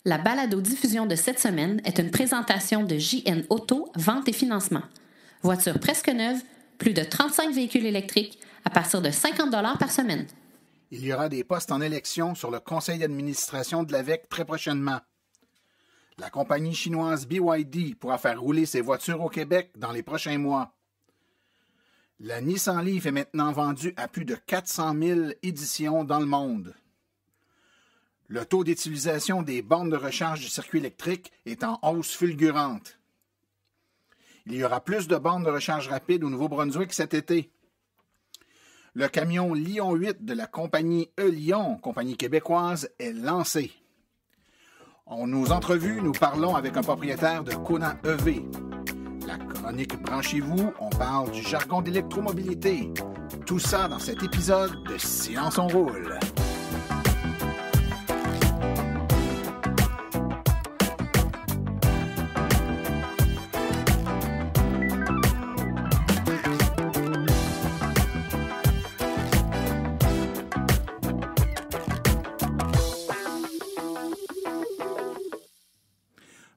La balado-diffusion de cette semaine est une présentation de JN Auto, vente et financement. Voiture presque neuve, plus de 35 véhicules électriques à partir de 50 $ par semaine. Il y aura des postes en élection sur le conseil d'administration de l'AVEC très prochainement. La compagnie chinoise BYD pourra faire rouler ses voitures au Québec dans les prochains mois. La Nissan Leaf est maintenant vendue à plus de 400 000 éditions dans le monde. Le taux d'utilisation des bornes de recharge du circuit électrique est en hausse fulgurante. Il y aura plus de bornes de recharge rapide au Nouveau-Brunswick cet été. Le camion Lion 8 de la compagnie E-Lion, compagnie québécoise, est lancé. En nos entrevues, nous parlons avec un propriétaire de Kona EV. La chronique Branchez-vous, on parle du jargon d'électromobilité. Tout ça dans cet épisode de Silence on roule.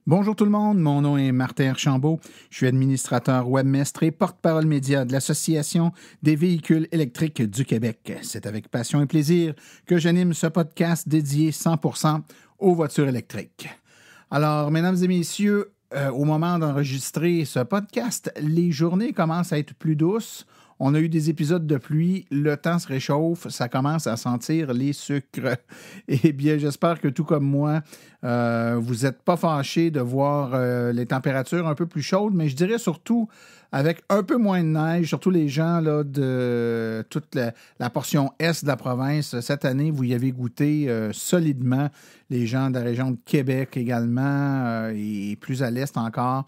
Bonjour tout le monde, mon nom est Martin Archambault. Je suis administrateur webmestre et porte-parole média de l'Association des véhicules électriques du Québec. C'est avec passion et plaisir que j'anime ce podcast dédié 100% aux voitures électriques. Alors, mesdames et messieurs, au moment d'enregistrer ce podcast, les journées commencent à être plus douces. On a eu des épisodes de pluie, le temps se réchauffe, ça commence à sentir les sucres. Eh bien, j'espère que tout comme moi, vous n'êtes pas fâchés de voir les températures un peu plus chaudes, mais je dirais surtout avec un peu moins de neige, surtout les gens là, de toute la portion est de la province. Cette année, vous y avez goûté solidement, les gens de la région de Québec également et plus à l'est encore.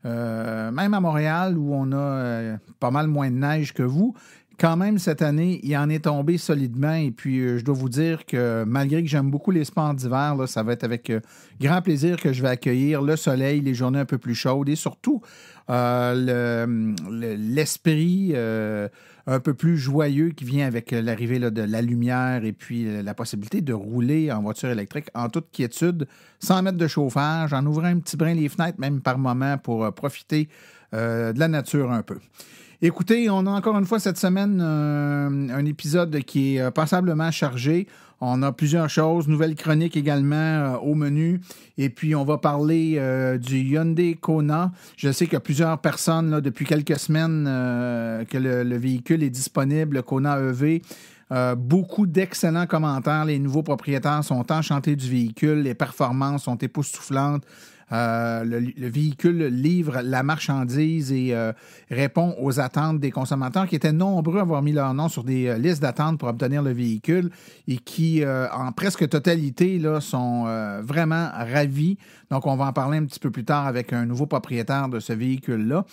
Même à Montréal, où on a pas mal moins de neige que vous, quand même, cette année, il en est tombé solidement. Et puis, je dois vous dire que malgré que j'aime beaucoup les sports d'hiver, là, ça va être avec grand plaisir que je vais accueillir le soleil, les journées un peu plus chaudes et surtout l'esprit un peu plus joyeux qui vient avec l'arrivée là, de la lumière et puis la possibilité de rouler en voiture électrique en toute quiétude, sans mettre de chauffage, en ouvrant un petit brin les fenêtres, même par moment, pour profiter de la nature un peu. Écoutez, on a encore une fois cette semaine un épisode qui est passablement chargé. On a plusieurs choses, nouvelles chroniques également au menu. Et puis, on va parler du Hyundai Kona. Je sais qu'il y a plusieurs personnes là, depuis quelques semaines que le véhicule est disponible, le Kona EV. Beaucoup d'excellents commentaires. Les nouveaux propriétaires sont enchantés du véhicule. Les performances sont époustouflantes. Le véhicule livre la marchandise et répond aux attentes des consommateurs qui étaient nombreux à avoir mis leur nom sur des listes d'attente pour obtenir le véhicule et qui, en presque totalité, là, sont vraiment ravis. Donc, on va en parler un petit peu plus tard avec un nouveau propriétaire de ce véhicule-là.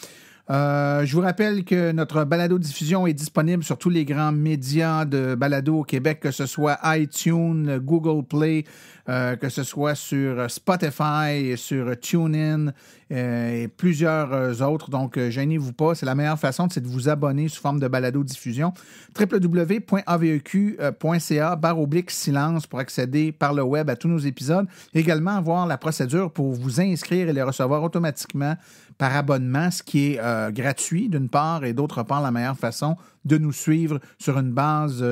Je vous rappelle que notre balado-diffusion est disponible sur tous les grands médias de balado au Québec, que ce soit iTunes, Google Play, que ce soit sur Spotify, sur TuneIn et plusieurs autres. Donc, gênez-vous pas. C'est la meilleure façon, c'est de vous abonner sous forme de balado-diffusion. www.aveq.ca/silence pour accéder par le web à tous nos épisodes. Également, avoir la procédure pour vous inscrire et les recevoir automatiquement par abonnement, ce qui est gratuit d'une part et d'autre part la meilleure façon de nous suivre sur une base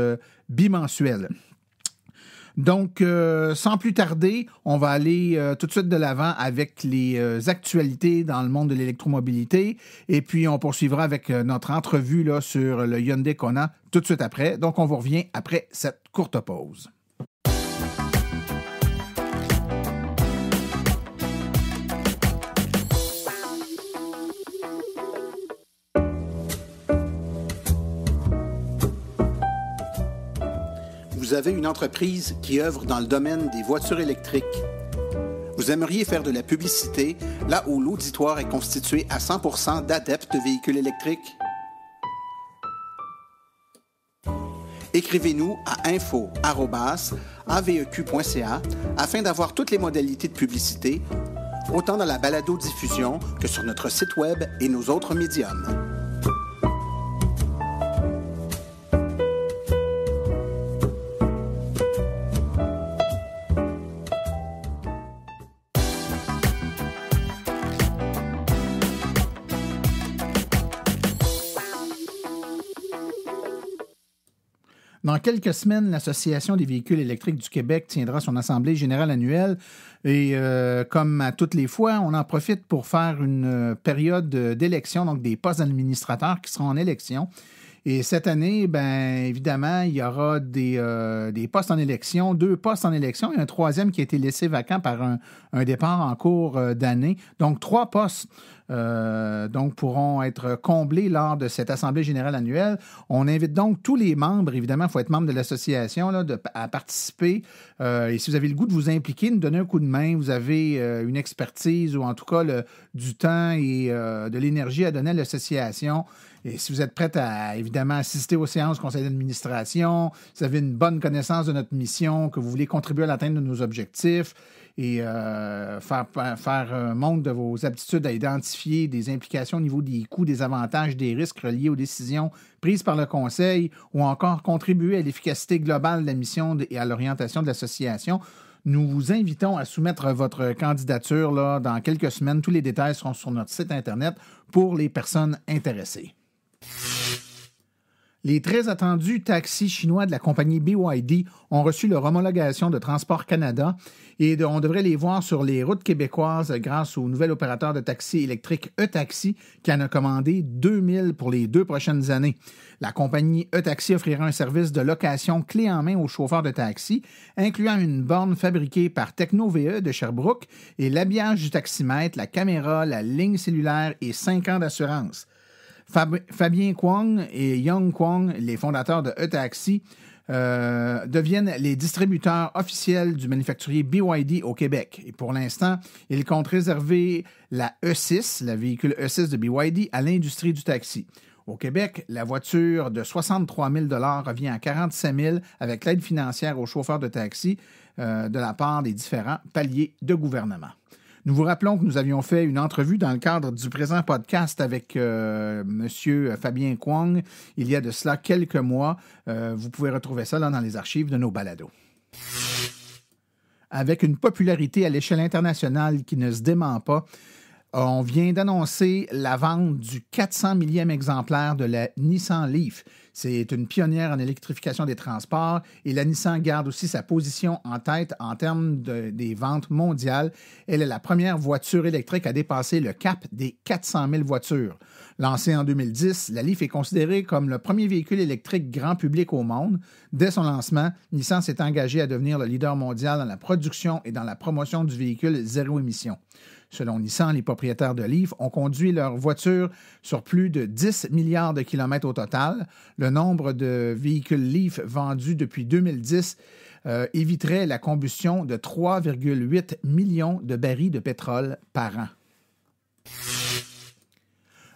bimensuelle. Donc, sans plus tarder, on va aller tout de suite de l'avant avec les actualités dans le monde de l'électromobilité et puis on poursuivra avec notre entrevue là, sur le Hyundai Kona tout de suite après. Donc, on vous revient après cette courte pause. Vous avez une entreprise qui œuvre dans le domaine des voitures électriques. Vous aimeriez faire de la publicité là où l'auditoire est constitué à 100% d'adeptes de véhicules électriques? Écrivez-nous à info@aveq.ca afin d'avoir toutes les modalités de publicité, autant dans la balado-diffusion que sur notre site web et nos autres médiums. Dans quelques semaines, l'Association des véhicules électriques du Québec tiendra son assemblée générale annuelle et comme à toutes les fois, on en profite pour faire une période d'élection, donc des postes d'administrateurs qui seront en élection. Et cette année, bien évidemment, il y aura des postes en élection, 2 postes en élection et un troisième qui a été laissé vacant par un départ en cours d'année. Donc, 3 postes pourront être comblés lors de cette Assemblée générale annuelle. On invite donc tous les membres, évidemment, il faut être membre de l'association, là, à participer. Et si vous avez le goût de vous impliquer, nous donner un coup de main, vous avez une expertise ou en tout cas du temps et de l'énergie à donner à l'association. Et si vous êtes prête à, évidemment, assister aux séances du conseil d'administration, si vous avez une bonne connaissance de notre mission, que vous voulez contribuer à l'atteinte de nos objectifs et faire montre de vos aptitudes à identifier des implications au niveau des coûts, des avantages, des risques reliés aux décisions prises par le conseil ou encore contribuer à l'efficacité globale de la mission et à l'orientation de l'association, nous vous invitons à soumettre votre candidature là, dans quelques semaines. Tous les détails seront sur notre site Internet pour les personnes intéressées. Les très attendus taxis chinois de la compagnie BYD ont reçu leur homologation de Transport Canada et on devrait les voir sur les routes québécoises grâce au nouvel opérateur de taxi électrique E-Taxi qui en a commandé 2000 pour les 2 prochaines années. La compagnie E-Taxi offrira un service de location clé en main aux chauffeurs de taxi, incluant une borne fabriquée par Techno-VE de Sherbrooke et l'habillage du taximètre, la caméra, la ligne cellulaire et 5 ans d'assurance. Fabien Kwong et Young Kwong, les fondateurs de E-Taxi, deviennent les distributeurs officiels du manufacturier BYD au Québec. Et pour l'instant, ils comptent réserver la E6, le véhicule E6 de BYD, à l'industrie du taxi. Au Québec, la voiture de 63 000 $ revient à 47 000 avec l'aide financière aux chauffeurs de taxi de la part des différents paliers de gouvernement. Nous vous rappelons que nous avions fait une entrevue dans le cadre du présent podcast avec M. Fabien Kwong il y a de cela quelques mois. Vous pouvez retrouver ça là, dans les archives de nos balados. Avec une popularité à l'échelle internationale qui ne se dément pas, on vient d'annoncer la vente du 400 millième exemplaire de la Nissan Leaf. C'est une pionnière en électrification des transports et la Nissan garde aussi sa position en tête en termes des ventes mondiales. Elle est la première voiture électrique à dépasser le cap des 400 000 voitures. Lancée en 2010, la Leaf est considérée comme le premier véhicule électrique grand public au monde. Dès son lancement, Nissan s'est engagé à devenir le leader mondial dans la production et dans la promotion du véhicule zéro émission. Selon Nissan, les propriétaires de Leaf ont conduit leur voiture sur plus de 10 milliards de kilomètres au total. Le nombre de véhicules Leaf vendus depuis 2010 éviterait la combustion de 3,8 millions de barils de pétrole par an.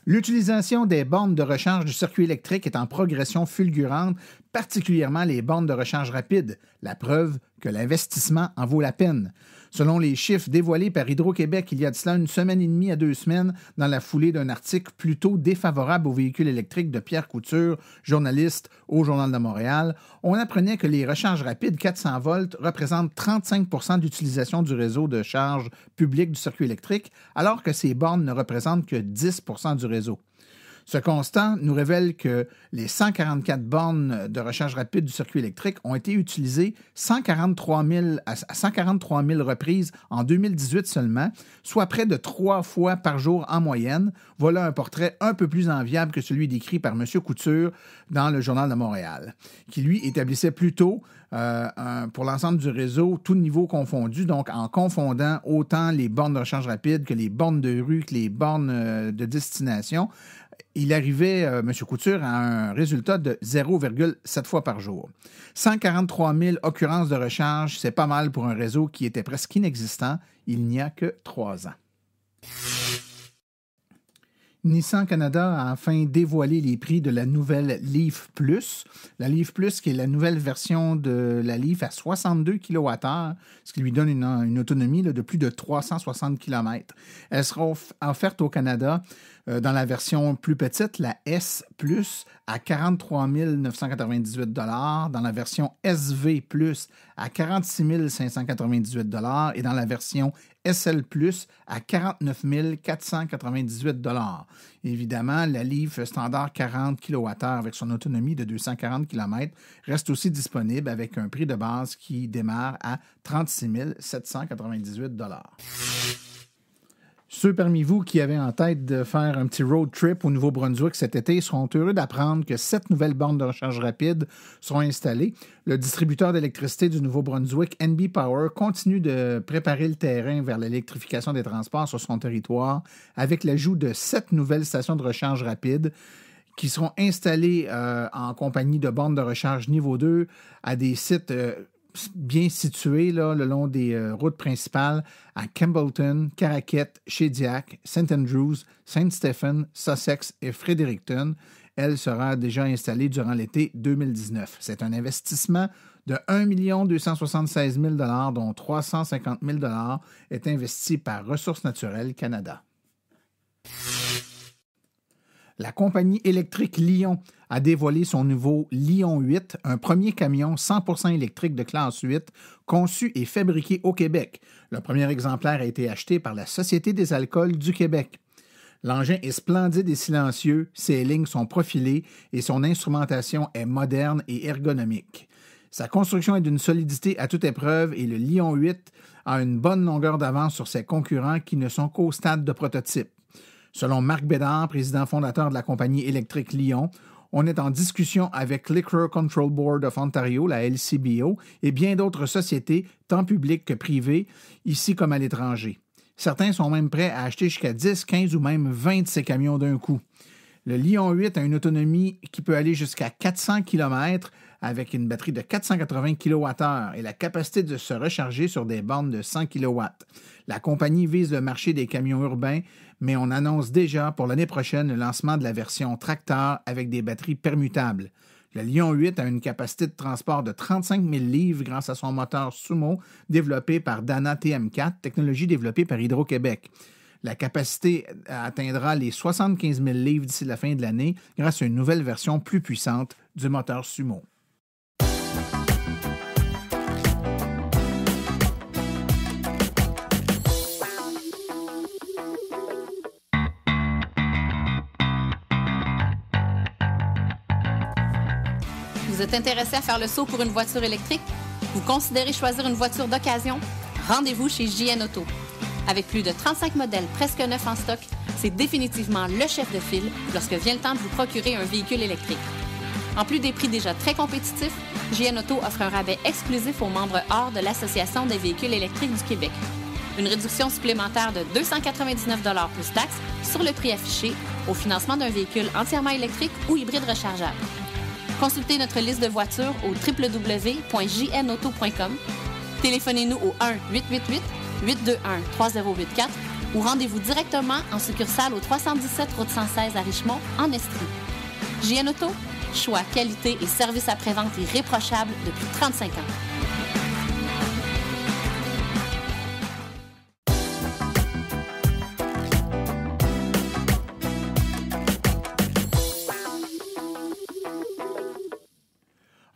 L'utilisation des bornes de recharge du circuit électrique est en progression fulgurante, particulièrement les bornes de recharge rapide, la preuve que l'investissement en vaut la peine. Selon les chiffres dévoilés par Hydro-Québec il y a de cela 1 semaine et demie à 2 semaines, dans la foulée d'un article plutôt défavorable aux véhicules électriques de Pierre Couture, journaliste au Journal de Montréal, on apprenait que les recharges rapides 400 volts représentent 35 % d'utilisation du réseau de charge public du circuit électrique, alors que ces bornes ne représentent que 10 % du réseau. Ce constat nous révèle que les 144 bornes de recharge rapide du circuit électrique ont été utilisées 143 000 reprises en 2018 seulement, soit près de 3 fois par jour en moyenne. Voilà un portrait un peu plus enviable que celui décrit par M. Couture dans le Journal de Montréal, qui lui établissait plutôt pour l'ensemble du réseau, tout niveau confondu, donc en confondant autant les bornes de recharge rapide que les bornes de rue, que les bornes de destination. Il arrivait, M. Couture, à un résultat de 0,7 fois par jour. 143 000 occurrences de recharge, c'est pas mal pour un réseau qui était presque inexistant il n'y a que 3 ans. Nissan Canada a enfin dévoilé les prix de la nouvelle Leaf Plus. La Leaf Plus, qui est la nouvelle version de la Leaf à 62 kWh, ce qui lui donne une autonomie de plus de 360 km. Elle sera offerte au Canada dans la version plus petite, la S Plus, à 43 998 $, dans la version SV Plus à 46 598 $ et dans la version SL+, à 49 498 $. Évidemment, la Leaf standard 40 kWh avec son autonomie de 240 km reste aussi disponible avec un prix de base qui démarre à 36 798 $. Ceux parmi vous qui avaient en tête de faire un petit road trip au Nouveau-Brunswick cet été seront heureux d'apprendre que 7 nouvelles bornes de recharge rapide seront installées. Le distributeur d'électricité du Nouveau-Brunswick, NB Power, continue de préparer le terrain vers l'électrification des transports sur son territoire avec l'ajout de 7 nouvelles stations de recharge rapide qui seront installées en compagnie de bornes de recharge niveau 2 à des sites bien situés là, le long des routes principales à Campbellton, Caraquette, Shediac, St. Andrews, Saint Stephen, Sussex et Fredericton. Elle sera déjà installée durant l'été 2019. C'est un investissement de 1 276 000 $, dont 350 000 $ est investi par Ressources naturelles Canada. La compagnie électrique Lion a dévoilé son nouveau Lion 8, un premier camion 100% électrique de classe 8, conçu et fabriqué au Québec. Le premier exemplaire a été acheté par la Société des alcools du Québec. L'engin est splendide et silencieux, ses lignes sont profilées et son instrumentation est moderne et ergonomique. Sa construction est d'une solidité à toute épreuve et le Lion 8 a une bonne longueur d'avance sur ses concurrents qui ne sont qu'au stade de prototype. Selon Marc Bédard, président fondateur de la compagnie électrique Lion, on est en discussion avec Liquor Control Board of Ontario, la LCBO, et bien d'autres sociétés, tant publiques que privées, ici comme à l'étranger. Certains sont même prêts à acheter jusqu'à 10, 15 ou même 20 de ces camions d'un coup. Le Lion 8 a une autonomie qui peut aller jusqu'à 400 km avec une batterie de 480 kWh et la capacité de se recharger sur des bornes de 100 kW. La compagnie vise le marché des camions urbains, mais on annonce déjà pour l'année prochaine le lancement de la version tracteur avec des batteries permutables. Le Lion 8 a une capacité de transport de 35 000 livres grâce à son moteur Sumo développé par Dana TM4, technologie développée par Hydro-Québec. La capacité atteindra les 75 000 livres d'ici la fin de l'année grâce à une nouvelle version plus puissante du moteur Sumo. Vous êtes intéressé à faire le saut pour une voiture électrique? Vous considérez choisir une voiture d'occasion? Rendez-vous chez JN Auto. Avec plus de 35 modèles presque neufs en stock, c'est définitivement le chef de file lorsque vient le temps de vous procurer un véhicule électrique. En plus des prix déjà très compétitifs, JN Auto offre un rabais exclusif aux membres hors de l'Association des véhicules électriques du Québec. Une réduction supplémentaire de 299 $ plus taxes sur le prix affiché au financement d'un véhicule entièrement électrique ou hybride rechargeable. Consultez notre liste de voitures au www.jnauto.com. Téléphonez-nous au 1-888-821-3084 ou rendez-vous directement en succursale au 317 route 116 à Richmond, en Estrie. JN Auto, choix, qualité et service après-vente irréprochable depuis 35 ans.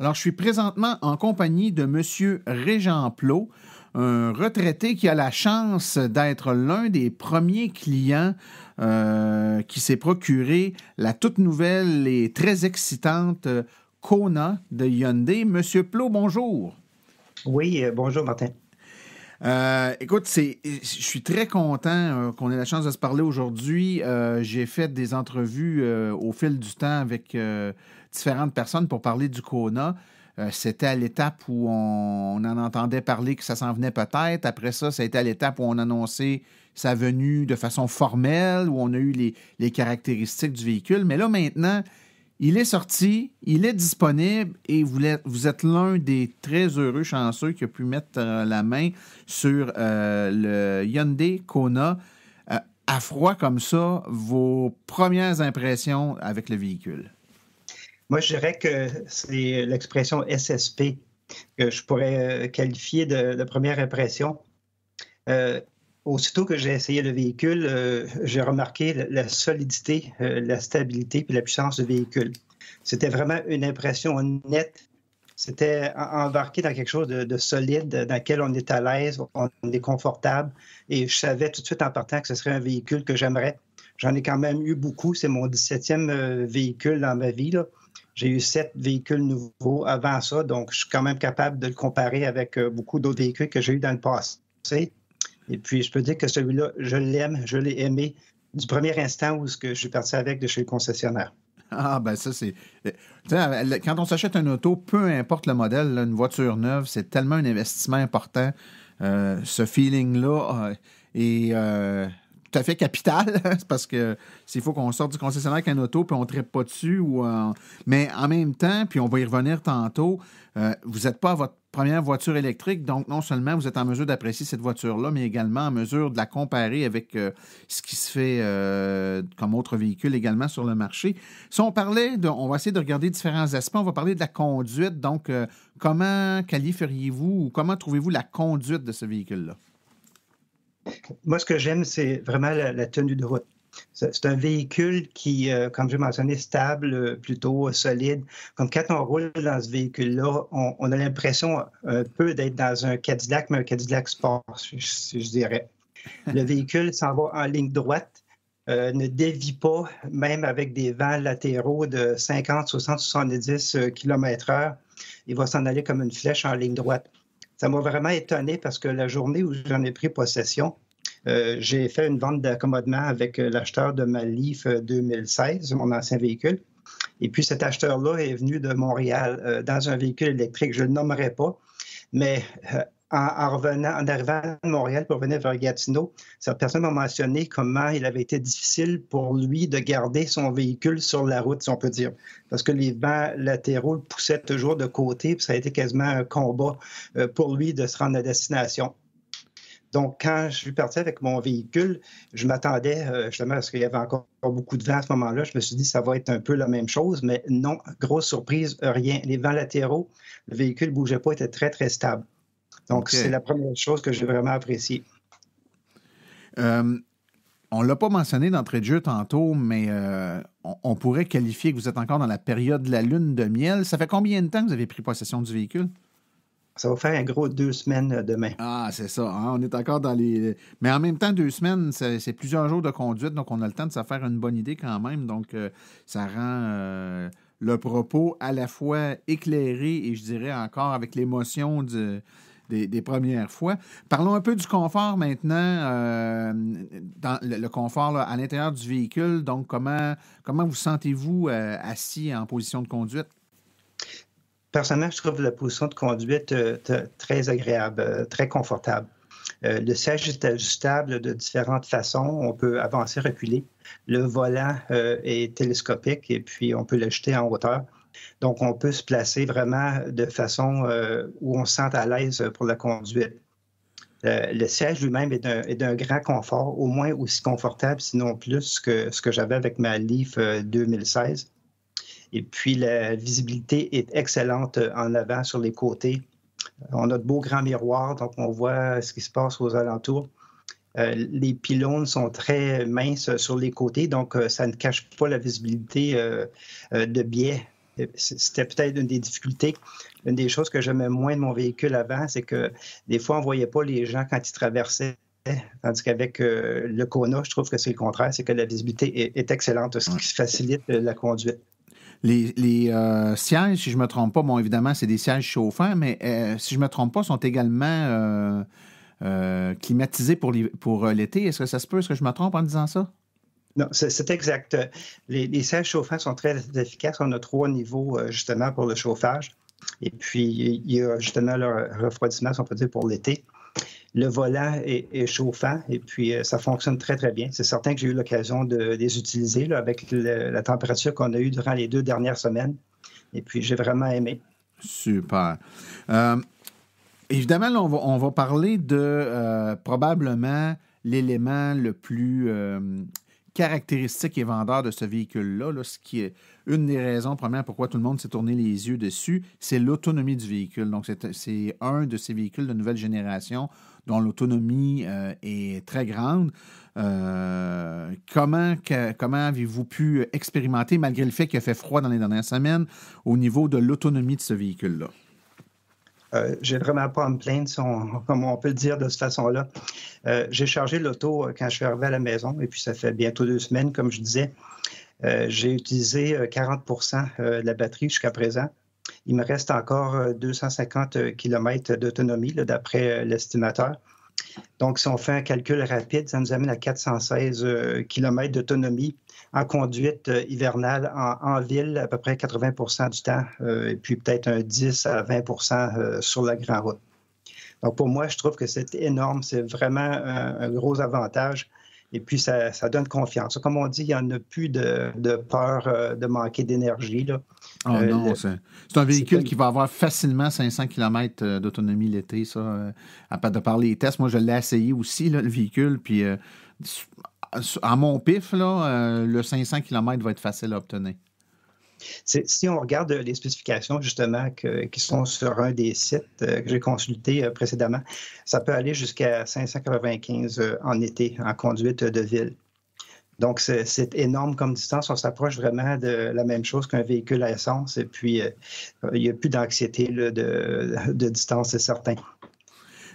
Alors, je suis présentement en compagnie de M. Régent Plot, un retraité qui a la chance d'être l'un des premiers clients qui s'est procuré la toute nouvelle et très excitante Kona de Hyundai. M. Plot, bonjour. Oui, bonjour Martin. Écoute, je suis très content qu'on ait la chance de se parler aujourd'hui. J'ai fait des entrevues au fil du temps avec différentes personnes pour parler du Kona. C'était à l'étape où on en entendait parler que ça s'en venait peut-être. Après ça, ça a été à l'étape où on annonçait sa venue de façon formelle, où on a eu les caractéristiques du véhicule. Mais là, maintenant, il est sorti, il est disponible et vous êtes l'un des très heureux chanceux qui a pu mettre la main sur le Hyundai Kona. À froid comme ça, vos premières impressions avec le véhicule? Moi, je dirais que c'est l'expression SSP que je pourrais qualifier de première impression. Aussitôt que j'ai essayé le véhicule, j'ai remarqué la solidité, la stabilité et la puissance du véhicule. C'était vraiment une impression nette, C'était embarquer dans quelque chose de solide, dans lequel on est à l'aise, on est confortable. Et je savais tout de suite en partant que ce serait un véhicule que j'aimerais. J'en ai quand même eu beaucoup. C'est mon 17e véhicule dans ma vie, là. J'ai eu 7 véhicules nouveaux avant ça, donc je suis quand même capable de le comparer avec beaucoup d'autres véhicules que j'ai eu dans le passé. Et puis, je peux dire que celui-là, je l'aime, je l'ai aimé du premier instant où je suis parti avec de chez le concessionnaire. Ah, ben ça, c'est... Quand on s'achète une auto, peu importe le modèle, là, une voiture neuve, c'est tellement un investissement important. Ce feeling-là est tout à fait capital. C'est parce que s'il faut qu'on sorte du concessionnaire avec une auto puis on ne trippe pas dessus. Mais en même temps, puis on va y revenir tantôt, vous n'êtes pas à votre première voiture électrique, donc non seulement vous êtes en mesure d'apprécier cette voiture-là, mais également en mesure de la comparer avec ce qui se fait comme autre véhicule également sur le marché. Si on parlait, on va essayer de regarder différents aspects, on va parler de la conduite. Donc, comment qualifieriez-vous ou comment trouvez-vous la conduite de ce véhicule-là? Moi, ce que j'aime, c'est vraiment la tenue de route. C'est un véhicule qui, comme j'ai mentionné, stable, plutôt solide. Comme quand on roule dans ce véhicule-là, on a l'impression un peu d'être dans un Cadillac, mais un Cadillac Sport, si je dirais. Le véhicule s'en va en ligne droite, ne dévie pas, même avec des vents latéraux de 50, 60, 70 km/h. Il va s'en aller comme une flèche en ligne droite. Ça m'a vraiment étonné parce que la journée où j'en ai pris possession, j'ai fait une vente d'accommodement avec l'acheteur de ma Leaf 2016, mon ancien véhicule. Et puis cet acheteur-là est venu de Montréal dans un véhicule électrique. Je ne le nommerai pas, mais en arrivant de Montréal pour venir vers Gatineau, cette personne m'a mentionné comment il avait été difficile pour lui de garder son véhicule sur la route, si on peut dire. Parce que les vents latéraux le poussaient toujours de côté, puis ça a été quasiment un combat pour lui de se rendre à destination. Donc, quand je suis parti avec mon véhicule, je m'attendais justement parce qu'il y avait encore beaucoup de vent à ce moment-là. Je me suis dit ça va être un peu la même chose, mais non, grosse surprise, rien. Les vents latéraux, le véhicule ne bougeait pas, était très, très stable. Donc, okay. C'est la première chose que j'ai vraiment appréciée. On ne l'a pas mentionné d'entrée de jeu tantôt, mais on pourrait qualifier que vous êtes encore dans la période de la lune de miel. Ça fait combien de temps que vous avez pris possession du véhicule? Ça va faire un gros 2 semaines demain. Ah, c'est ça. Hein? On est encore dans les... Mais en même temps, 2 semaines, c'est plusieurs jours de conduite, donc on a le temps de se faire une bonne idée quand même. Donc, ça rend le propos à la fois éclairé et je dirais encore avec l'émotion des premières fois. Parlons un peu du confort maintenant, dans le confort là, à l'intérieur du véhicule. Donc, comment vous sentez-vous assis en position de conduite? Personnellement, je trouve la position de conduite très agréable, très confortable. Le siège est ajustable de différentes façons. On peut avancer, reculer. Le volant est télescopique et puis on peut l'ajuster en hauteur. Donc, on peut se placer vraiment de façon où on se sent à l'aise pour la conduite. Le siège lui-même est d'un grand confort, au moins aussi confortable, sinon plus que ce que j'avais avec ma Leaf 2016. Et puis, la visibilité est excellente en avant sur les côtés. On a de beaux grands miroirs, donc on voit ce qui se passe aux alentours. Les pylônes sont très minces sur les côtés, donc ça ne cache pas la visibilité de biais. C'était peut-être une des difficultés. Une des choses que j'aimais moins de mon véhicule avant, c'est que des fois, on ne voyait pas les gens quand ils traversaient. Tandis qu'avec le Kona, je trouve que c'est le contraire, c'est que la visibilité est excellente, ce qui facilite la conduite. Les sièges, si je ne me trompe pas, bon, évidemment, c'est des sièges chauffants, mais si je ne me trompe pas, sont également climatisés pour l'été. Est-ce que ça se peut? Est-ce que je me trompe en disant ça? Non, c'est exact. Les sièges chauffants sont très efficaces. On a 3 niveaux, justement, pour le chauffage. Et puis, il y a justement le refroidissement, si on peut dire, pour l'été. Le volant est chauffant et puis ça fonctionne très, très bien. C'est certain que j'ai eu l'occasion de les utiliser là, avec la température qu'on a eue durant les 2 dernières semaines. Et puis, j'ai vraiment aimé. Super. Évidemment, là, on va parler de probablement l'élément le plus caractéristique et vendeur de ce véhicule-là, là, ce qui est une des raisons premières pourquoi tout le monde s'est tourné les yeux dessus, c'est l'autonomie du véhicule. Donc, c'est un de ces véhicules de nouvelle génération dont l'autonomie est très grande. Comment avez-vous pu expérimenter, malgré le fait qu'il a fait froid dans les dernières semaines, au niveau de l'autonomie de ce véhicule-là? J'ai vraiment pas à me plaindre, comme on peut le dire de cette façon-là. J'ai chargé l'auto quand je suis arrivé à la maison, et puis ça fait bientôt 2 semaines, comme je disais. J'ai utilisé 40 de la batterie jusqu'à présent. Il me reste encore 250 km d'autonomie, là, d'après l'estimateur. Donc, si on fait un calcul rapide, ça nous amène à 416 km d'autonomie en conduite hivernale en ville, à peu près 80 du temps, et puis peut-être un 10 à 20 sur la grande route. Donc, pour moi, je trouve que c'est énorme. C'est vraiment un gros avantage. Et puis, ça donne confiance. Comme on dit, il n'y en a plus de peur de manquer d'énergie, là. Oh non, c'est un véhicule qui va avoir facilement 500 km d'autonomie l'été, ça. De par les tests, moi, je l'ai essayé aussi, là, le véhicule, puis à mon pif, là, le 500 km va être facile à obtenir. Si on regarde les spécifications, justement, qui sont sur un des sites que j'ai consulté précédemment, ça peut aller jusqu'à 595 en été, en conduite de ville. Donc, c'est énorme comme distance. On s'approche vraiment de la même chose qu'un véhicule à essence. Et puis, il n'y a plus d'anxiété là, de distance, c'est certain.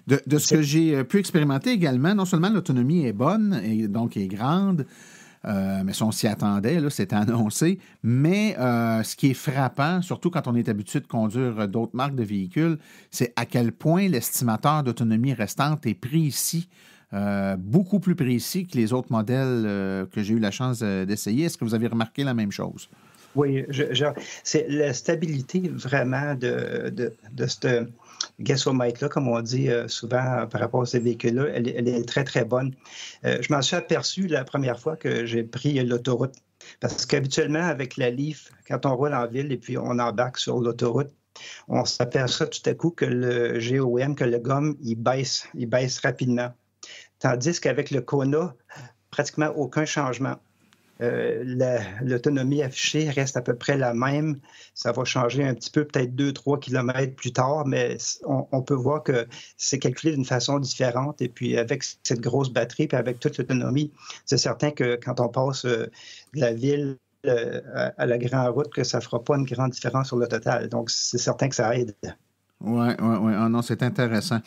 De ce que j'ai pu expérimenter également, non seulement l'autonomie est bonne et donc est grande, mais ça, on s'y attendait, là, c'était annoncé. Mais ce qui est frappant, surtout quand on est habitué de conduire d'autres marques de véhicules, c'est à quel point l'estimateur d'autonomie restante est précis, beaucoup plus précis que les autres modèles que j'ai eu la chance d'essayer. Est-ce que vous avez remarqué la même chose? Oui, c'est la stabilité vraiment de ce gassomètre-là, comme on dit souvent par rapport à ces véhicules-là, elle est très, très bonne. Je m'en suis aperçu la première fois que j'ai pris l'autoroute. Parce qu'habituellement, avec la Leaf, quand on roule en ville et puis on embarque sur l'autoroute, on s'aperçoit tout à coup que le GOM, que le gomme, il baisse rapidement. Tandis qu'avec le Kona, pratiquement aucun changement. L'autonomie affichée reste à peu près la même. Ça va changer un petit peu, peut-être 2-3 km plus tard, mais on peut voir que c'est calculé d'une façon différente. Et puis, avec cette grosse batterie, puis avec toute l'autonomie, c'est certain que quand on passe de la ville à la grande route, que ça ne fera pas une grande différence sur le total. Donc, c'est certain que ça aide. Oui. Ah non, c'est intéressant.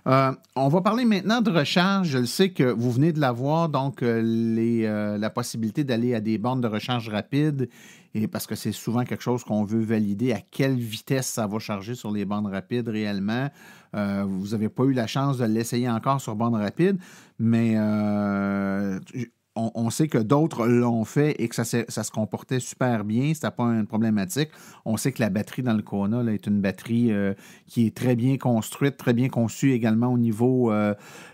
On va parler maintenant de recharge. Je le sais que vous venez de l'avoir, donc la possibilité d'aller à des bornes de recharge rapide, et parce que c'est souvent quelque chose qu'on veut valider, à quelle vitesse ça va charger sur les bornes rapides réellement. Vous n'avez pas eu la chance de l'essayer encore sur borne rapide, mais on sait que d'autres l'ont fait et que ça se comportait super bien. C'était pas une problématique. On sait que la batterie dans le Kona là, est une batterie qui est très bien construite, très bien conçue également au niveau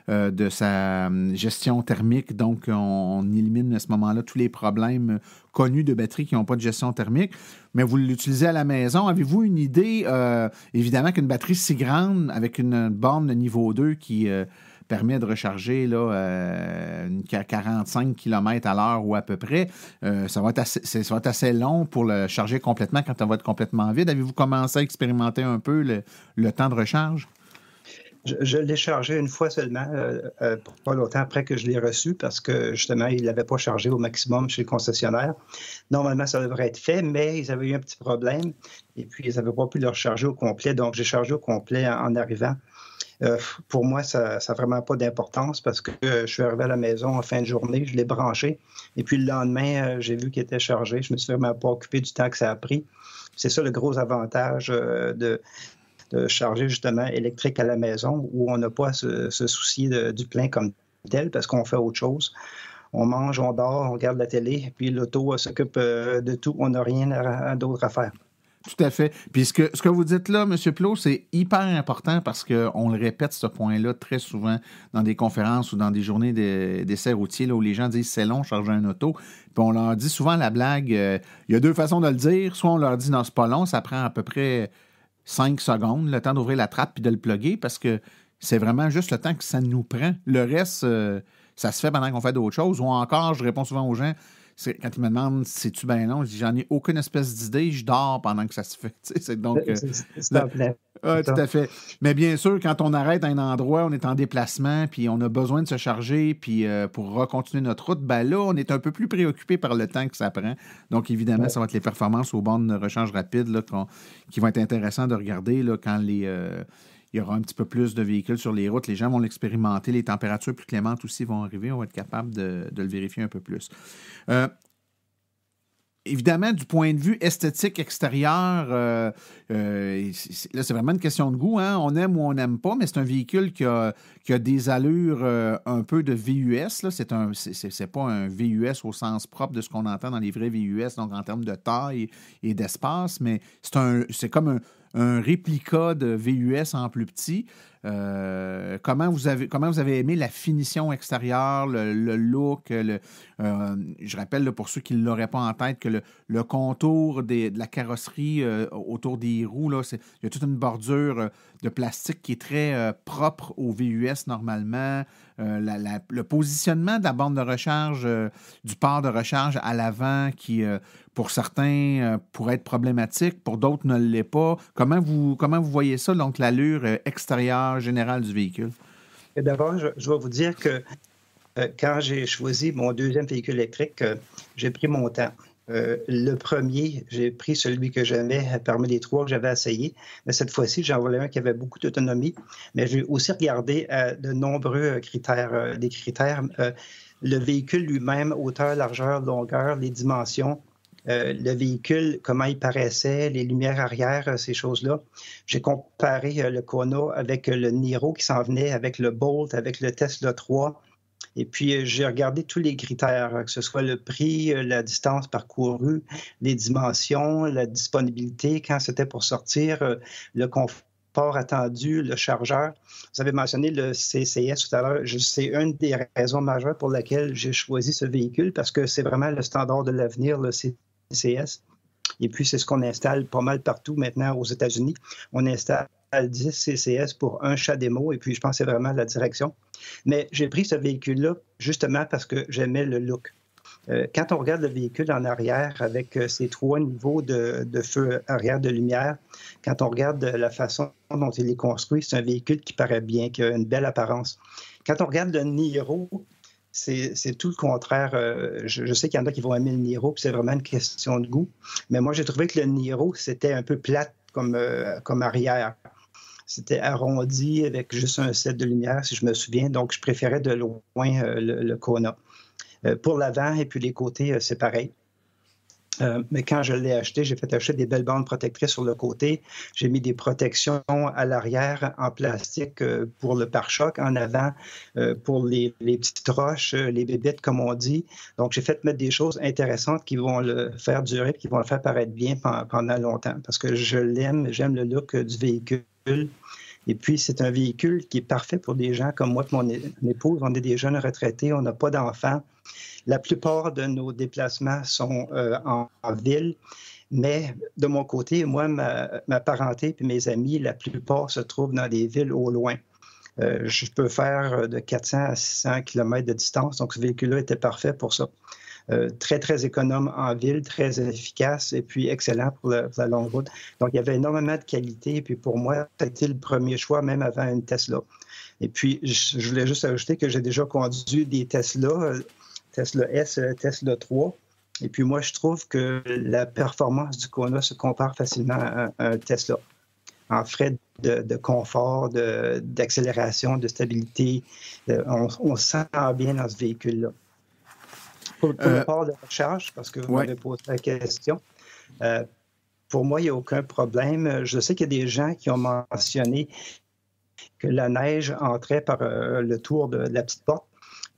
de sa gestion thermique. Donc, on élimine à ce moment-là tous les problèmes connus de batteries qui n'ont pas de gestion thermique. Mais vous l'utilisez à la maison. Avez-vous une idée, évidemment, qu'une batterie si grande, avec une borne de niveau 2 qui permet de recharger là, 45 km à l'heure ou à peu près. Ça va être assez long pour le charger complètement quand on va être complètement vide. Avez-vous commencé à expérimenter un peu le temps de recharge? Je l'ai chargé une fois seulement, pas longtemps après que je l'ai reçu, parce que justement, il ne l'avait pas chargé au maximum chez le concessionnaire. Normalement, ça devrait être fait, mais ils avaient eu un petit problème et puis ils n'avaient pas pu le recharger au complet. Donc, j'ai chargé au complet en arrivant. Pour moi, ça n'a vraiment pas d'importance parce que je suis arrivé à la maison en fin de journée, je l'ai branché et puis le lendemain, j'ai vu qu'il était chargé. Je ne me suis vraiment pas occupé du temps que ça a pris. C'est ça le gros avantage de charger justement électrique à la maison où on n'a pas à se soucier du plein comme tel parce qu'on fait autre chose. On mange, on dort, on regarde la télé, puis l'auto s'occupe de tout. On n'a rien d'autre à faire. Tout à fait. Puis ce que vous dites là, M. Plot, c'est hyper important parce qu'on le répète, ce point-là, très souvent dans des conférences ou dans des journées d'essais routiers là, où les gens disent « c'est long, charger un auto ». Puis on leur dit souvent la blague, il y a deux façons de le dire. Soit on leur dit « non, c'est pas long, ça prend à peu près 5 secondes, le temps d'ouvrir la trappe puis de le plugger » parce que c'est vraiment juste le temps que ça nous prend. Le reste, ça se fait pendant qu'on fait d'autres choses. Ou encore, je réponds souvent aux gens, quand ils me demandent c'est-tu bien long, je dis j'en ai aucune espèce d'idée, je dors pendant que ça se fait. C'est donc. Oui, tout à fait. Mais bien sûr, quand on arrête à un endroit, on est en déplacement, puis on a besoin de se charger, puis pour recontinuer notre route, ben là, on est un peu plus préoccupé par le temps que ça prend. Donc, évidemment, ça va être les performances aux bornes de recharge rapide là, qui vont être intéressantes de regarder là, quand il y aura un petit peu plus de véhicules sur les routes. Les gens vont l'expérimenter. Les températures plus clémentes aussi vont arriver. On va être capable de le vérifier un peu plus. Évidemment, du point de vue esthétique extérieur, là, c'est vraiment une question de goût. Hein? On aime ou on n'aime pas, mais c'est un véhicule qui a des allures un peu de VUS. Là. C'est pas un VUS au sens propre de ce qu'on entend dans les vrais VUS, donc en termes de taille et d'espace, mais c'est comme un réplica de VUS en plus petit. Comment vous avez aimé la finition extérieure, le look? Je rappelle là, pour ceux qui ne l'auraient pas en tête que le contour de la carrosserie autour des roues, là, il y a toute une bordure de plastique qui est très propre au VUS normalement. Le positionnement de la borne de recharge, du port de recharge à l'avant qui, pour certains, pourrait être problématique, pour d'autres ne l'est pas. Comment vous voyez ça, donc l'allure extérieure générale du véhicule? D'abord, je vais vous dire que quand j'ai choisi mon deuxième véhicule électrique, j'ai pris mon temps. Le premier, j'ai pris celui que j'aimais parmi les trois que j'avais essayé. Mais cette fois-ci, j'en voulais un qui avait beaucoup d'autonomie. Mais j'ai aussi regardé de nombreux critères. Des critères, le véhicule lui-même, hauteur, largeur, longueur, les dimensions, le véhicule, comment il paraissait, les lumières arrière, ces choses-là. J'ai comparé le Kona avec le Niro qui s'en venait, avec le Bolt, avec le Tesla 3. Et puis, j'ai regardé tous les critères, que ce soit le prix, la distance parcourue, les dimensions, la disponibilité, quand c'était pour sortir, le confort attendu, le chargeur. Vous avez mentionné le CCS tout à l'heure. C'est une des raisons majeures pour laquelle j'ai choisi ce véhicule parce que c'est vraiment le standard de l'avenir, le CCS. Et puis, c'est ce qu'on installe pas mal partout maintenant aux États-Unis. On installe 10 CCS pour un CHAdeMO et puis je pense que c'est vraiment la direction. Mais j'ai pris ce véhicule-là justement parce que j'aimais le look. Quand on regarde le véhicule en arrière avec ses 3 niveaux de feu arrière de lumière, quand on regarde la façon dont il est construit, c'est un véhicule qui paraît bien, qui a une belle apparence. Quand on regarde le Niro, c'est tout le contraire. Je sais qu'il y en a qui vont aimer le Niro, puis c'est vraiment une question de goût. Mais moi, j'ai trouvé que le Niro, c'était un peu plate comme arrière. C'était arrondi avec juste un set de lumière, si je me souviens. Donc, je préférais de loin le Kona. Pour l'avant et puis les côtés, c'est pareil. Mais quand je l'ai acheté, j'ai fait acheter des belles bandes protectrices sur le côté. J'ai mis des protections à l'arrière en plastique pour le pare-choc, en avant pour les petites roches, les bébites, comme on dit. Donc, j'ai fait mettre des choses intéressantes qui vont le faire durer, qui vont le faire paraître bien pendant longtemps. Parce que j'aime le look du véhicule. Et puis, c'est un véhicule qui est parfait pour des gens comme moi et mon épouse. On est des jeunes retraités, on n'a pas d'enfants. La plupart de nos déplacements sont en ville, mais de mon côté, moi, ma parenté et mes amis, la plupart se trouvent dans des villes au loin. Je peux faire de 400 à 600 km de distance, donc ce véhicule-là était parfait pour ça. Très, très économe en ville, très efficace et puis excellent pour la longue route. Donc, il y avait énormément de qualité. Et puis, pour moi, c'était le premier choix, même avant une Tesla. Et puis, je voulais juste ajouter que j'ai déjà conduit des Tesla, Tesla S, Tesla 3. Et puis, moi, je trouve que la performance du Kona se compare facilement à un Tesla en frais de confort, d'accélération, de stabilité. On se sent bien dans ce véhicule-là. Pour le port de recharge, parce que vous m'avez posé la question, pour moi, il n'y a aucun problème. Je sais qu'il y a des gens qui ont mentionné que la neige entrait par le tour de la petite porte.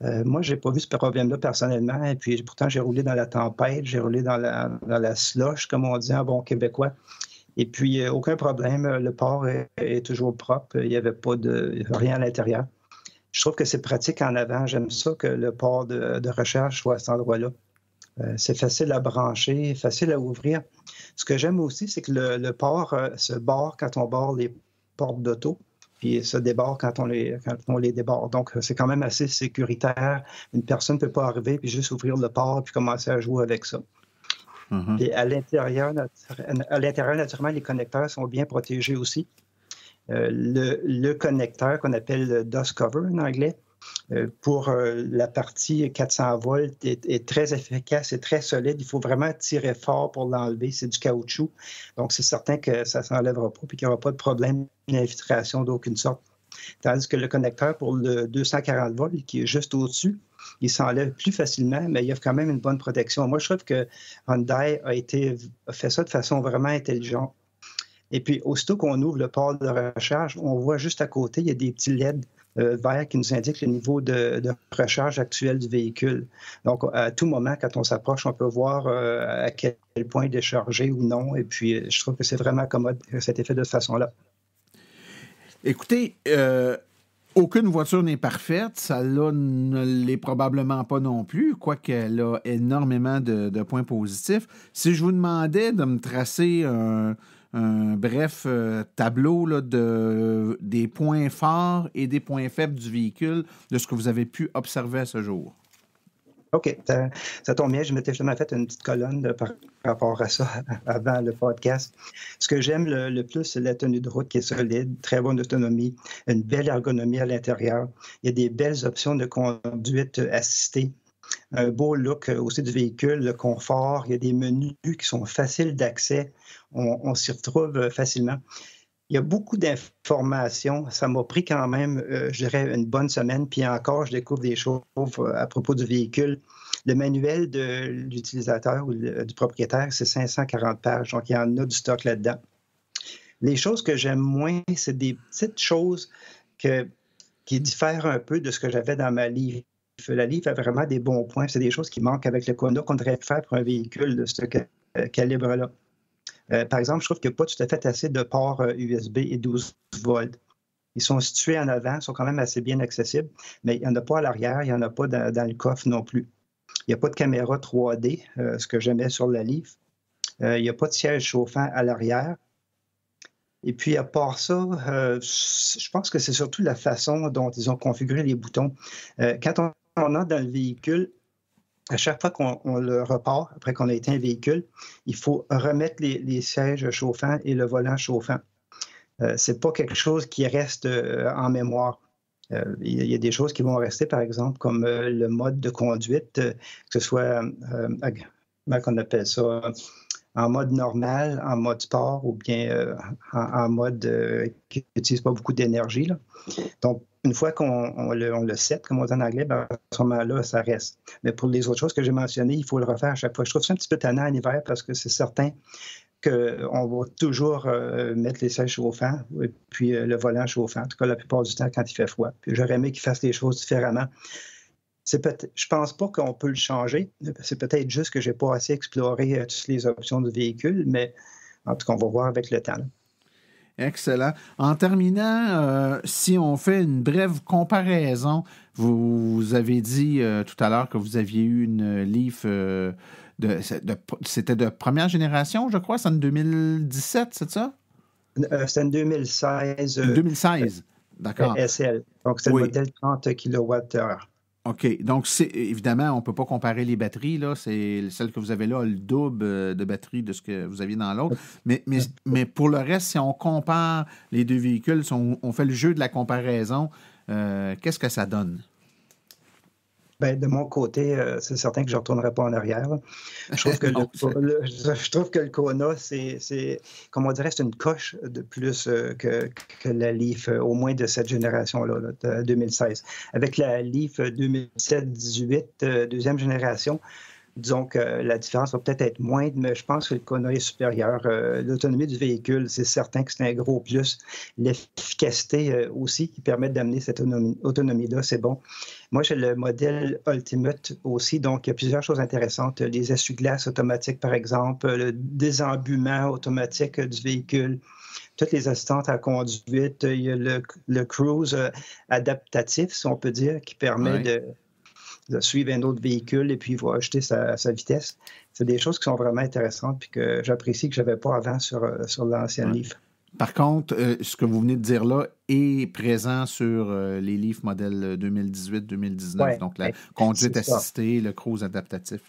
Moi, je n'ai pas vu ce problème-là personnellement. Et puis, pourtant, j'ai roulé dans la tempête, j'ai roulé dans la slush, comme on dit en bon québécois. Et puis, aucun problème. Le port est toujours propre. Il n'y avait pas rien à l'intérieur. Je trouve que c'est pratique en avant. J'aime ça que le port de recharge soit à cet endroit-là. C'est facile à brancher, facile à ouvrir. Ce que j'aime aussi, c'est que le port se barre quand on barre les portes d'auto. puis se débordent quand on les déborde. Donc, c'est quand même assez sécuritaire. Une personne ne peut pas arriver puis juste ouvrir le port puis commencer à jouer avec ça. Mm-hmm. Et à l'intérieur, naturellement, les connecteurs sont bien protégés aussi. Le connecteur qu'on appelle le dust cover en anglais, pour la partie 400 volts est très efficace et très solide. Il faut vraiment tirer fort pour l'enlever. C'est du caoutchouc. Donc, c'est certain que ça ne s'enlèvera pas et qu'il n'y aura pas de problème d'infiltration d'aucune sorte. Tandis que le connecteur pour le 240 volts, qui est juste au-dessus, il s'enlève plus facilement, mais il y a quand même une bonne protection. Moi, je trouve que Hyundai a fait ça de façon vraiment intelligente. Et puis, aussitôt qu'on ouvre le port de recharge, on voit juste à côté, il y a des petits LED verts qui nous indiquent le niveau de recharge actuel du véhicule. Donc, à tout moment, quand on s'approche, on peut voir à quel point il est chargé ou non. Et puis, je trouve que c'est vraiment commode que ça a été fait de cette façon-là. Écoutez, aucune voiture n'est parfaite. Celle-là ne l'est probablement pas non plus, quoique elle a énormément de points positifs. Si je vous demandais de me tracer un bref tableau là, des points forts et des points faibles du véhicule, de ce que vous avez pu observer à ce jour. OK, ça tombe bien. Je m'étais justement fait une petite colonne par rapport à ça avant le podcast. Ce que j'aime le plus, c'est la tenue de route qui est solide, très bonne autonomie, une belle ergonomie à l'intérieur. Il y a des belles options de conduite assistée, un beau look aussi du véhicule, le confort. Il y a des menus qui sont faciles d'accès. On s'y retrouve facilement. Il y a beaucoup d'informations. Ça m'a pris quand même, je dirais, une bonne semaine. Puis encore, je découvre des choses à propos du véhicule. Le manuel de l'utilisateur ou du propriétaire, c'est 540 pages. Donc, il y en a du stock là-dedans. Les choses que j'aime moins, c'est des petites choses qui diffèrent un peu de ce que j'avais dans ma Leaf. La Leaf a vraiment des bons points. C'est des choses qui manquent avec le Kona qu'on devrait faire pour un véhicule de ce calibre-là. Par exemple, je trouve qu'il n'y a pas tout à fait assez de ports USB et 12 volts. Ils sont situés en avant, sont quand même assez bien accessibles, mais il n'y en a pas à l'arrière, il n'y en a pas dans le coffre non plus. Il n'y a pas de caméra 3D, ce que j'aimais sur la Leaf. Il n'y a pas de siège chauffant à l'arrière. Et puis, à part ça, je pense que c'est surtout la façon dont ils ont configuré les boutons. Quand on entre dans le véhicule, à chaque fois qu'on le repart, après qu'on a éteint le véhicule, il faut remettre les sièges chauffants et le volant chauffant. C'est pas quelque chose qui reste en mémoire. Il y a des choses qui vont rester, par exemple, comme le mode de conduite, que ce soit, comment on appelle ça, en mode normal, en mode sport ou bien en mode qui n'utilise pas beaucoup d'énergie, là. Donc, une fois qu'on le set, comme on dit en anglais, ben, à ce moment-là, ça reste. Mais pour les autres choses que j'ai mentionnées, il faut le refaire à chaque fois. Je trouve ça un petit peu tannant en hiver parce que c'est certain qu'on va toujours mettre les sièges chauffants et puis le volant chauffant, en tout cas la plupart du temps quand il fait froid. Puis j'aurais aimé qu'ils fassent les choses différemment. Je ne pense pas qu'on peut le changer. C'est peut-être juste que je n'ai pas assez exploré toutes les options du véhicule, mais en tout cas, on va voir avec le temps. Là. Excellent. En terminant, si on fait une brève comparaison, vous avez dit tout à l'heure que vous aviez eu une Leaf, c'était de première génération, je crois, c'est en 2017, c'est ça? C'est en 2016. 2016, d'accord. SL, donc c'est le modèle 30 kWh. OK. Donc, évidemment, on ne peut pas comparer les batteries. Là. C'est celle que vous avez là, le double de batterie de ce que vous aviez dans l'autre. Mais pour le reste, si on compare les deux véhicules, si on fait le jeu de la comparaison, qu'est-ce que ça donne? Bien, de mon côté, c'est certain que je ne retournerai pas en arrière. Je trouve que, je trouve que le Kona, c'est comme on dirait, c'est une coche de plus que la Leaf, au moins de cette génération-là, de 2016. Avec la Leaf 2017-18, deuxième génération, disons que la différence va peut-être être moindre, mais je pense que le Kona est supérieur. L'autonomie du véhicule, c'est certain que c'est un gros plus. L'efficacité aussi qui permet d'amener cette autonomie-là, c'est bon. Moi, j'ai le modèle Ultimate aussi, donc il y a plusieurs choses intéressantes. Les essuie-glaces automatiques, par exemple, le désembuement automatique du véhicule, toutes les assistantes à conduite. Il y a le cruise adaptatif, si on peut dire, qui permet de suivre un autre véhicule et puis il va ajuster sa vitesse. C'est des choses qui sont vraiment intéressantes et que j'apprécie que je n'avais pas avant sur l'ancienne Leaf. Par contre, ce que vous venez de dire là est présent sur les livres modèles 2018-2019, Ouais, donc la ouais, conduite c'est ça. assistée, le cruise adaptatif.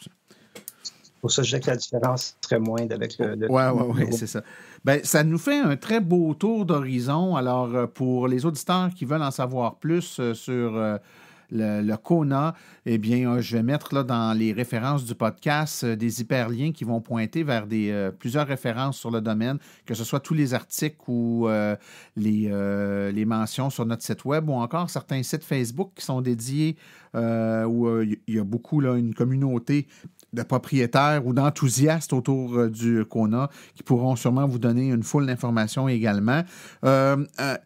Pour ça, je dirais que la différence serait moindre avec Oui, c'est ça. Ben, ça nous fait un très beau tour d'horizon. Alors, pour les auditeurs qui veulent en savoir plus sur le Kona, eh bien, je vais mettre là, dans les références du podcast des hyperliens qui vont pointer vers plusieurs références sur le domaine, que ce soit tous les articles ou les mentions sur notre site web ou encore certains sites Facebook qui sont dédiés où il y a beaucoup là, une communauté de propriétaires ou d'enthousiastes autour du Kona qui pourront sûrement vous donner une foule d'informations également.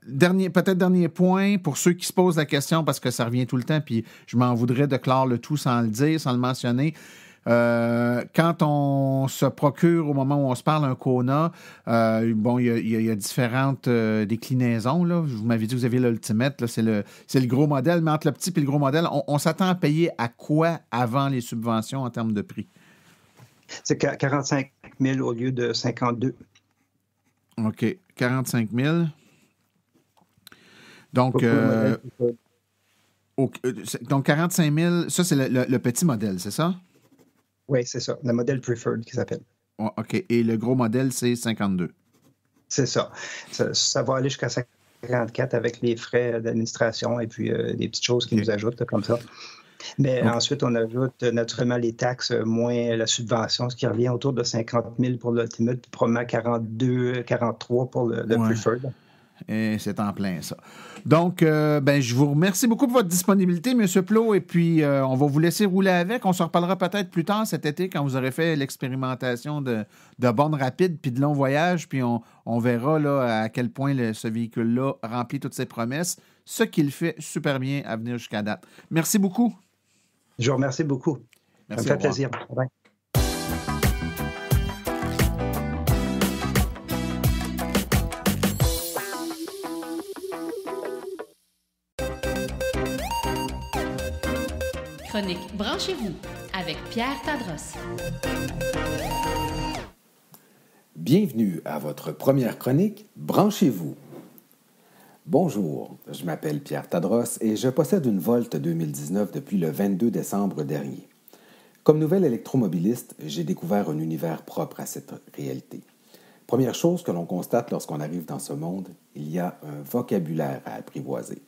Dernier point, pour ceux qui se posent la question, parce que ça revient tout le temps, puis je m'en voudrais de clore le tout sans le dire, sans le mentionner. Quand on se procure, au moment où on se parle, un Kona, bon, il y a différentes déclinaisons. Là. Vous m'avez dit que vous aviez l'Ultimate, là, c'est le gros modèle, mais entre le petit et le gros modèle, on s'attend à payer à quoi avant les subventions en termes de prix? C'est 45 000 au lieu de 52. OK, 45 000. Donc, donc 45 000, ça, c'est le petit modèle, c'est ça? Oui, c'est ça. Le modèle Preferred qui s'appelle. Oh, OK. Et le gros modèle, c'est 52. C'est ça. Ça va aller jusqu'à 54 avec les frais d'administration et puis des petites choses qui nous ajoutent là, comme ça. Mais ensuite, on ajoute naturellement les taxes moins la subvention, ce qui revient autour de 50 000 pour l'Ultimate, puis probablement 42, 43 pour le Preferred. Et c'est en plein, ça. Donc, je vous remercie beaucoup pour votre disponibilité, M. Plot, et puis on va vous laisser rouler avec. On se reparlera peut-être plus tard cet été quand vous aurez fait l'expérimentation de bornes rapides puis de longs voyages, puis on verra là, à quel point ce véhicule-là remplit toutes ses promesses, ce qu'il fait super bien à venir jusqu'à date. Merci beaucoup. Je vous remercie beaucoup. Merci, ça me fait plaisir. Bye. Chronique Branchez-vous avec Pierre Tadros. Bienvenue à votre première chronique Branchez-vous. Bonjour, je m'appelle Pierre Tadros et je possède une Volt 2019 depuis le 22 décembre dernier. Comme nouvel électromobiliste, j'ai découvert un univers propre à cette réalité. Première chose que l'on constate lorsqu'on arrive dans ce monde, il y a un vocabulaire à apprivoiser.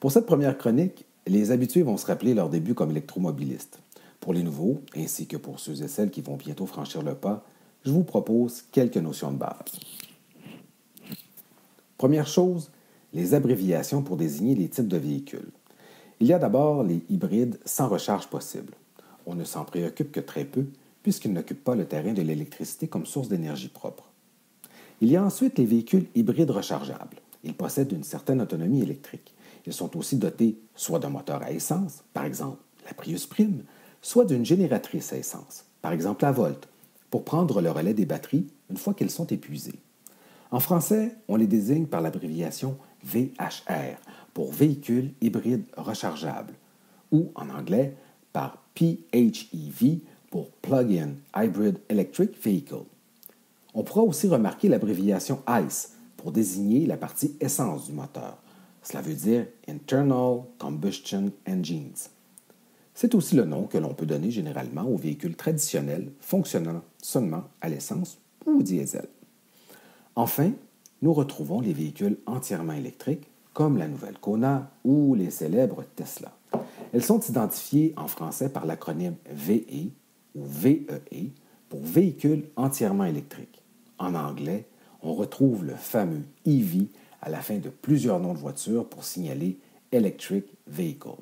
Pour cette première chronique, les habitués vont se rappeler leur début comme électromobilistes. Pour les nouveaux, ainsi que pour ceux et celles qui vont bientôt franchir le pas, je vous propose quelques notions de base. Première chose, les abréviations pour désigner les types de véhicules. Il y a d'abord les hybrides sans recharge possible. On ne s'en préoccupe que très peu, puisqu'ils n'occupent pas le terrain de l'électricité comme source d'énergie propre. Il y a ensuite les véhicules hybrides rechargeables. Ils possèdent une certaine autonomie électrique. Ils sont aussi dotés soit d'un moteur à essence, par exemple la Prius Prime, soit d'une génératrice à essence, par exemple la Volt, pour prendre le relais des batteries une fois qu'elles sont épuisées. En français, on les désigne par l'abréviation VHR, pour véhicule hybride rechargeable, ou en anglais par PHEV, pour Plug-in Hybrid Electric Vehicle. On pourra aussi remarquer l'abréviation ICE, pour désigner la partie essence du moteur. Cela veut dire Internal Combustion Engines. C'est aussi le nom que l'on peut donner généralement aux véhicules traditionnels fonctionnant seulement à l'essence ou au diesel. Enfin, nous retrouvons les véhicules entièrement électriques, comme la nouvelle Kona ou les célèbres Tesla. Elles sont identifiées en français par l'acronyme VE ou VEE pour véhicules entièrement électriques. En anglais, on retrouve le fameux EV à la fin de plusieurs noms de voitures pour signaler Electric Vehicle.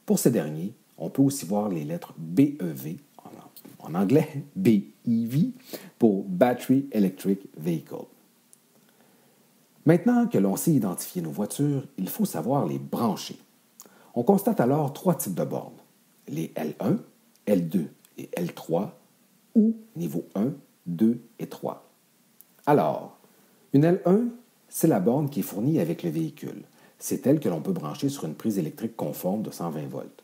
Pour ces derniers, on peut aussi voir les lettres BEV, en anglais BEV, pour Battery Electric Vehicle. Maintenant que l'on sait identifier nos voitures, il faut savoir les brancher. On constate alors 3 types de bornes, les L1, L2 et L3, ou niveau 1, 2 et 3. Alors, une L1, c'est la borne qui est fournie avec le véhicule. C'est elle que l'on peut brancher sur une prise électrique conforme de 120 volts.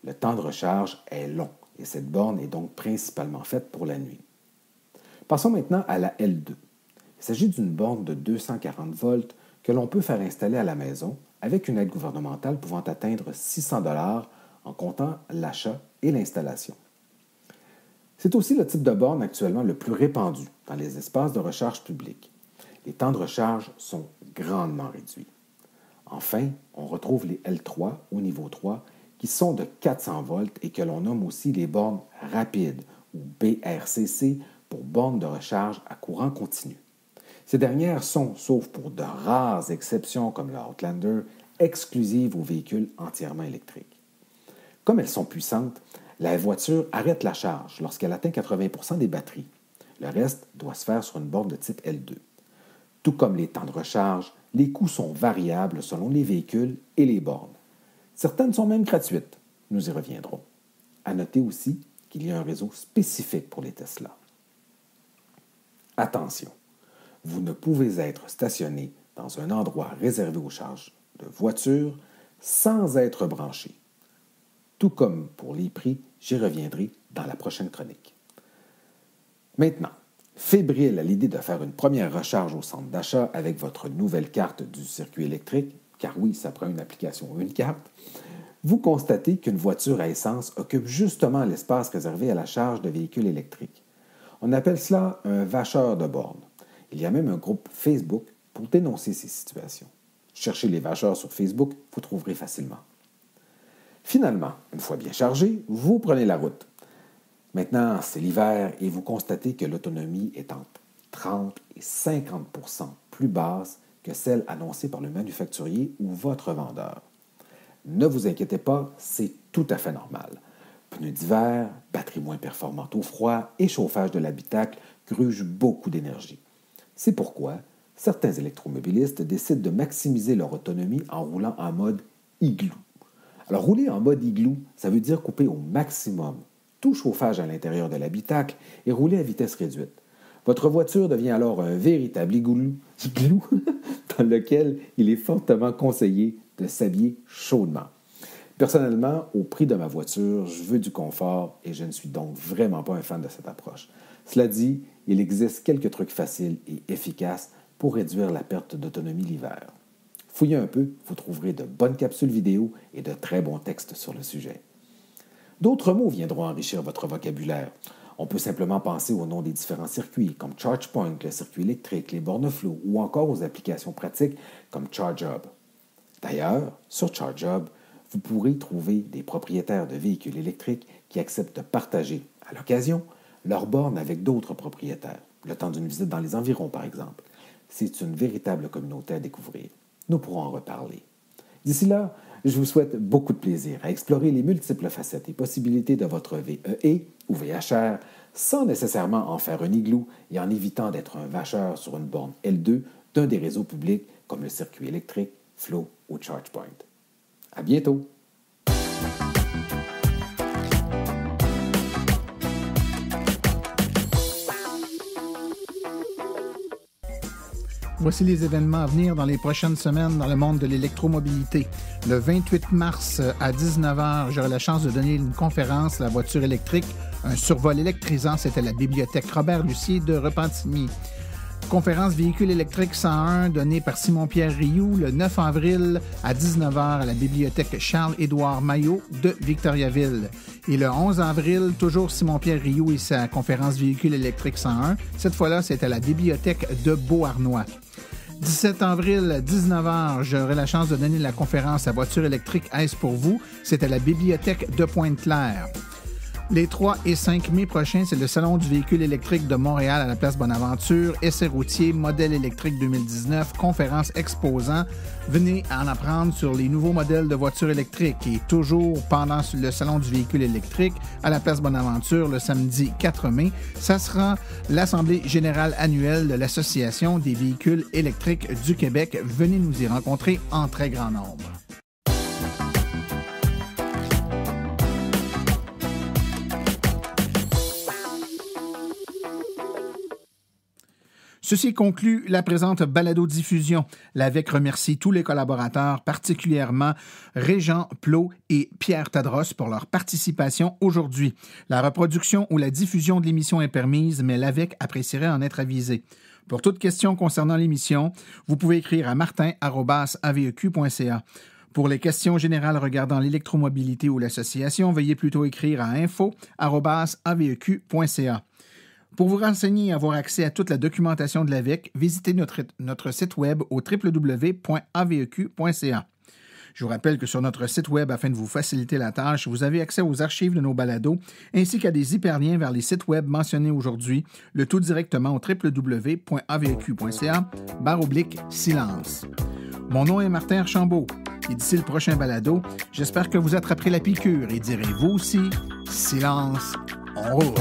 Le temps de recharge est long et cette borne est donc principalement faite pour la nuit. Passons maintenant à la L2. Il s'agit d'une borne de 240 volts que l'on peut faire installer à la maison avec une aide gouvernementale pouvant atteindre 600 $ en comptant l'achat et l'installation. C'est aussi le type de borne actuellement le plus répandu dans les espaces de recharge publics. Les temps de recharge sont grandement réduits. Enfin, on retrouve les L3 au niveau 3 qui sont de 400 volts et que l'on nomme aussi les bornes rapides ou BRCC pour bornes de recharge à courant continu. Ces dernières sont, sauf pour de rares exceptions comme le Outlander, exclusives aux véhicules entièrement électriques. Comme elles sont puissantes, la voiture arrête la charge lorsqu'elle atteint 80% des batteries. Le reste doit se faire sur une borne de type L2. Tout comme les temps de recharge, les coûts sont variables selon les véhicules et les bornes. Certaines sont même gratuites. Nous y reviendrons. À noter aussi qu'il y a un réseau spécifique pour les Tesla. Attention, vous ne pouvez être stationné dans un endroit réservé aux charges de voitures sans être branché. Tout comme pour les prix, j'y reviendrai dans la prochaine chronique. Maintenant, fébrile à l'idée de faire une première recharge au centre d'achat avec votre nouvelle carte du circuit électrique, car oui, ça prend une application ou une carte, vous constatez qu'une voiture à essence occupe justement l'espace réservé à la charge de véhicules électriques. On appelle cela un vacheur de borne. Il y a même un groupe Facebook pour dénoncer ces situations. Cherchez les vacheurs sur Facebook, vous trouverez facilement. Finalement, une fois bien chargé, vous prenez la route. Maintenant, c'est l'hiver et vous constatez que l'autonomie est entre 30 et 50 % plus basse que celle annoncée par le manufacturier ou votre vendeur. Ne vous inquiétez pas, c'est tout à fait normal. Pneus d'hiver, batterie moins performante au froid et chauffage de l'habitacle grugent beaucoup d'énergie. C'est pourquoi certains électromobilistes décident de maximiser leur autonomie en roulant en mode igloo. Alors, rouler en mode igloo, ça veut dire couper au maximum tout chauffage à l'intérieur de l'habitacle et rouler à vitesse réduite. Votre voiture devient alors un véritable igloo dans lequel il est fortement conseillé de s'habiller chaudement. Personnellement, au prix de ma voiture, je veux du confort et je ne suis donc vraiment pas un fan de cette approche. Cela dit, il existe quelques trucs faciles et efficaces pour réduire la perte d'autonomie l'hiver. Fouillez un peu, vous trouverez de bonnes capsules vidéo et de très bons textes sur le sujet. D'autres mots viendront enrichir votre vocabulaire. On peut simplement penser au nom des différents circuits, comme ChargePoint, le circuit électrique, les bornes flow, ou encore aux applications pratiques comme ChargeHub. D'ailleurs, sur ChargeHub, vous pourrez trouver des propriétaires de véhicules électriques qui acceptent de partager, à l'occasion, leurs bornes avec d'autres propriétaires, le temps d'une visite dans les environs, par exemple. C'est une véritable communauté à découvrir. Nous pourrons en reparler. D'ici là, je vous souhaite beaucoup de plaisir à explorer les multiples facettes et possibilités de votre VEE ou VHR sans nécessairement en faire un igloo et en évitant d'être un vacheur sur une borne L2 d'un des réseaux publics comme le circuit électrique, Flow ou ChargePoint. À bientôt! Voici les événements à venir dans les prochaines semaines dans le monde de l'électromobilité. Le 28 mars à 19h, j'aurai la chance de donner une conférence, la voiture électrique, un survol électrisant. C'était à la bibliothèque Robert-Lucier de Repentigny. Conférence véhicule électrique 101 donnée par Simon-Pierre Rioux le 9 avril à 19h à la bibliothèque Charles-Édouard Maillot de Victoriaville. Et le 11 avril, toujours Simon-Pierre Rioux et sa conférence véhicule électrique 101. Cette fois-là, c'est à la bibliothèque de Beauharnois. 17 avril, 19h, j'aurai la chance de donner la conférence « La voiture électrique, est-ce pour vous ?» C'est à la bibliothèque de Pointe-Claire. Les 3 et 5 mai prochains, c'est le Salon du véhicule électrique de Montréal à la place Bonaventure, essai routier, modèle électrique 2019, conférence exposant. Venez en apprendre sur les nouveaux modèles de voitures électriques. Et toujours pendant le Salon du véhicule électrique à la place Bonaventure, le samedi 4 mai, ça sera l'Assemblée générale annuelle de l'Association des véhicules électriques du Québec. Venez nous y rencontrer en très grand nombre. Ceci conclut la présente balado-diffusion. L'AVEQ remercie tous les collaborateurs, particulièrement Régent Plot et Pierre Tadros pour leur participation aujourd'hui. La reproduction ou la diffusion de l'émission est permise, mais l'AVEQ apprécierait en être avisé. Pour toute question concernant l'émission, vous pouvez écrire à martin@aveq.ca. Pour les questions générales regardant l'électromobilité ou l'association, veuillez plutôt écrire à info@aveq.ca. Pour vous renseigner et avoir accès à toute la documentation de l'AVEQ, visitez notre site web au www.aveq.ca. Je vous rappelle que sur notre site web, afin de vous faciliter la tâche, vous avez accès aux archives de nos balados ainsi qu'à des hyperliens vers les sites web mentionnés aujourd'hui, le tout directement au www.aveq.ca/silence. Mon nom est Martin Archambault et d'ici le prochain balado, j'espère que vous attraperez la piqûre et direz vous aussi, silence, on roule.